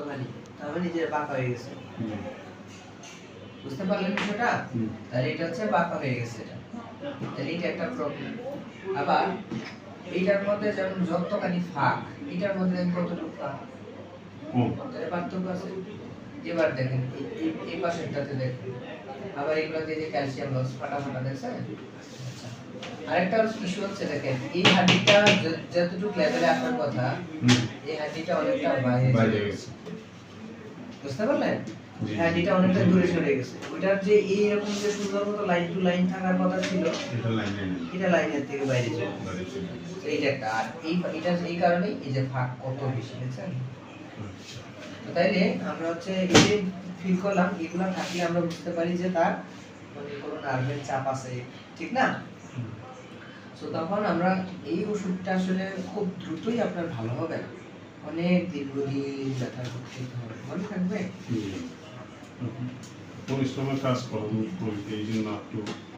রক্তখানি, তার মানে যে বাঁকা হয়ে গেছে। বুঝতে পারলেন বিষয়টা? তাহলে এটা হচ্ছে বাঁকা হয়ে গেছে এটা। তাহলে এটা একটা প্রবলেম। আবার এইটার মধ্যে যেমন যতখানি ফাঁক, এটার মধ্যে কতটুকু ফাঁক? তাহলে পার্থক্য আছে। এবার দেখেন এই পাশেরটাতে দেখেন, আবার এগুলোতে যে ক্যালসিয়াম লস ফাটা দেখছেন? আচ্ছা, আরেকটা ইস্যু হচ্ছে দেখেন, এই হাড়িটা যতটুকু লেভেলে আসার কথা, এই হাড়িটা অনেকটা বাইরে গেছে। বুঝতে পারলেন? হাড়িটা অনেকটা দূরে সরে গেছে। ওইটার যে এইরকম যে সুন্দর মতো লাইন টু লাইন থাকার কথা ছিল, এটা লাইনের থেকে বাইরে চলে গেছে। এইটা একটা, আর এটা এই কারণেই এই যে ফাঁক কত বেশি, বুঝছেন? তো তাইলে আমরা হচ্ছে এই যে ফিল করলাম, এগুলো থাকলে আমরা বুঝতে পারি যে তার মানে কোনো নার্ভের চাপ আছে, ঠিক না? তো তখন আমরা এই ওষুধটা আসলে খুব দ্রুতই আপনার ভালো হবে না, অনেক দীর্ঘদিন ব্যথা করতে হবে, মনে থাকবে? পরিশ্রমের কাজ করা এই জন্য একটু